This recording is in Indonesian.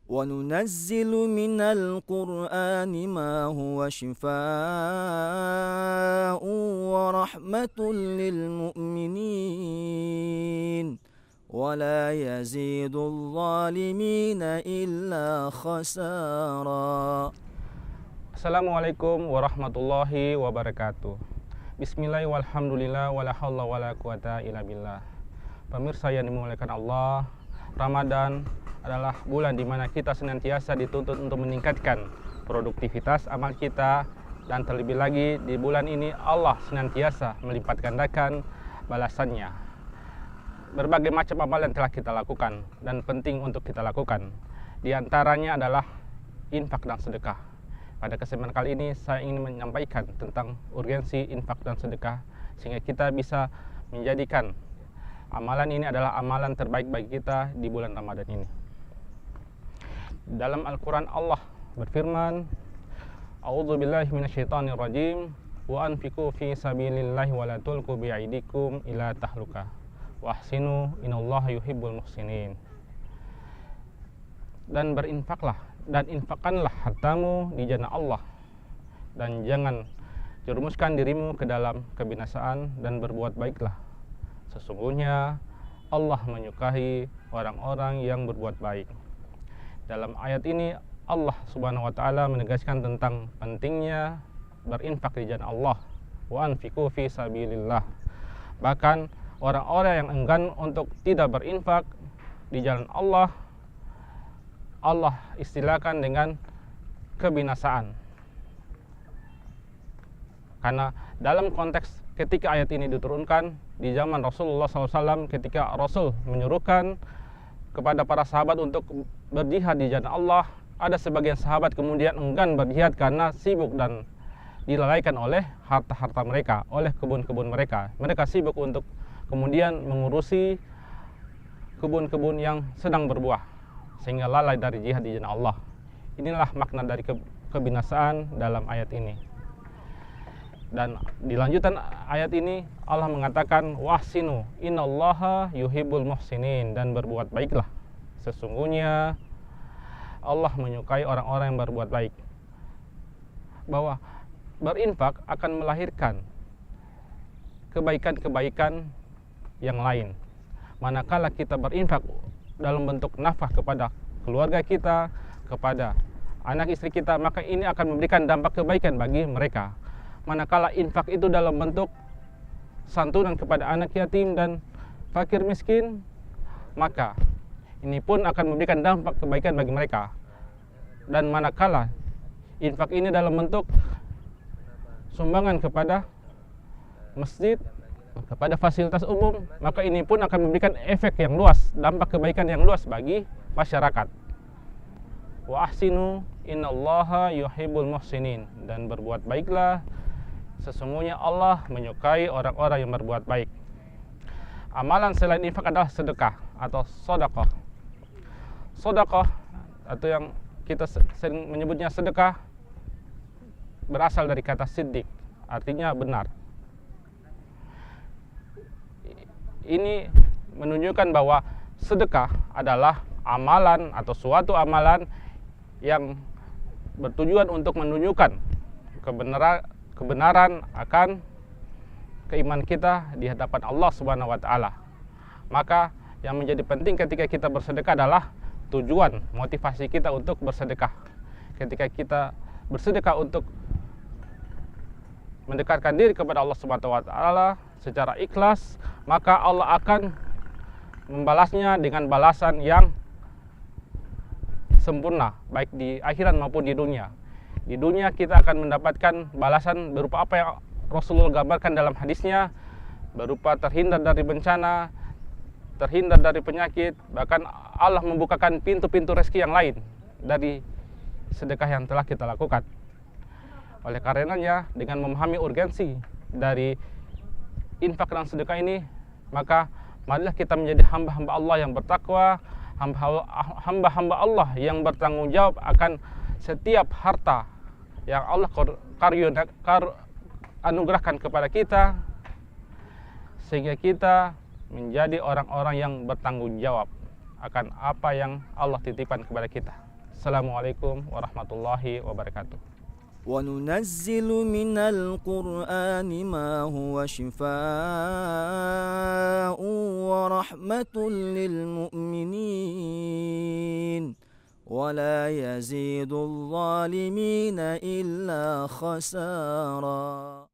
وننزل من القرآن ما هو شفاء ورحمة للمؤمنين ولا يزيد الظالمين إلا خسارا. Assalamualaikum warahmatullahi wabarakatuh. Bismillah walhamdulillah wala haula wala quwata illa billah. Pemirsa yang dimuliakan Allah, Ramadan adalah bulan di mana kita senantiasa dituntut untuk meningkatkan produktivitas amal kita, dan terlebih lagi di bulan ini Allah senantiasa melipat gandakan balasannya. Berbagai macam amalan telah kita lakukan dan penting untuk kita lakukan. Di antaranya adalah infak dan sedekah. Pada kesempatan kali ini saya ingin menyampaikan tentang urgensi infak dan sedekah sehingga kita bisa menjadikan amalan ini adalah amalan terbaik bagi kita di bulan Ramadan ini. Dalam Al-Quran Allah berfirman, A'udzubillahi minasyaitonirrajim, wa anfiqu fi sabilillahi wa la tulqu bi'aidikum ila tahluka wa ahsinu innallaha yuhibbul muhsinin. Dan berinfaklah dan infakkanlah hartamu di jalan Allah, dan jangan jerumuskan dirimu ke dalam kebinasaan, dan berbuat baiklah. Sesungguhnya Allah menyukai orang-orang yang berbuat baik. Dalam ayat ini Allah Subhanahu wa taala menegaskan tentang pentingnya berinfak di jalan Allah. Wa anfiqu fi sabilillah. Bahkan orang-orang yang enggan untuk tidak berinfak di jalan Allah, Allah istilahkan dengan kebinasaan. Karena dalam konteks ketika ayat ini diturunkan di zaman Rasulullah SAW, ketika Rasul menyuruhkan kepada para sahabat untuk berjihad di jalan Allah, ada sebagian sahabat kemudian enggan berjihad karena sibuk dan dilalaikan oleh harta-harta mereka, oleh kebun-kebun mereka. Mereka sibuk untuk kemudian mengurusi kebun-kebun yang sedang berbuah, sehingga lalai dari jihad di jalan Allah. Inilah makna dari kebinasaan dalam ayat ini. Dan di lanjutan ayat ini Allah mengatakan wahsinu innallaha yuhibbul muhsinin, dan berbuat baiklah. Sesungguhnya Allah menyukai orang-orang yang berbuat baik. Bahwa berinfak akan melahirkan kebaikan-kebaikan yang lain. Manakala kita berinfak dalam bentuk nafkah kepada keluarga kita, kepada anak istri kita, maka ini akan memberikan dampak kebaikan bagi mereka. Manakala infak itu dalam bentuk santunan kepada anak yatim dan fakir miskin, maka ini pun akan memberikan dampak kebaikan bagi mereka. Dan manakala infak ini dalam bentuk sumbangan kepada masjid, kepada fasilitas umum, maka ini pun akan memberikan efek yang luas, dampak kebaikan yang luas bagi masyarakat. Wa ahsinu innallaha yuhibbul muhsinin, dan berbuat baiklah, sesungguhnya Allah menyukai orang-orang yang berbuat baik. Amalan selain infak adalah sedekah atau sedekah. Sedekah atau yang kita sering menyebutnya sedekah berasal dari kata siddiq, artinya benar. Ini menunjukkan bahwa sedekah adalah amalan atau suatu amalan yang bertujuan untuk menunjukkan kebenaran akan keimanan kita di hadapan Allah Subhanahu wa taala. Maka yang menjadi penting ketika kita bersedekah adalah tujuan, motivasi kita untuk bersedekah. Ketika kita bersedekah untuk mendekatkan diri kepada Allah Subhanahu wa taala secara ikhlas, maka Allah akan membalasnya dengan balasan yang sempurna, baik di akhirat maupun di dunia. Di dunia kita akan mendapatkan balasan berupa apa yang Rasulullah gambarkan dalam hadisnya, berupa terhindar dari bencana, terhindar dari penyakit, bahkan Allah membukakan pintu-pintu rezeki yang lain dari sedekah yang telah kita lakukan. Oleh karenanya, dengan memahami urgensi dari infak dan sedekah ini, maka marilah kita menjadi hamba-hamba Allah yang bertakwa, hamba-hamba Allah yang bertanggung jawab akan setiap harta yang Allah anugerahkan kepada kita, sehingga kita menjadi orang-orang yang bertanggung jawab akan apa yang Allah titipkan kepada kita. Wassalamualaikum warahmatullahi wabarakatuh. وننزل من القرآن ما هو شفاء ورحمة للمؤمنين ولا يزيد الظالمين إلا خسارا.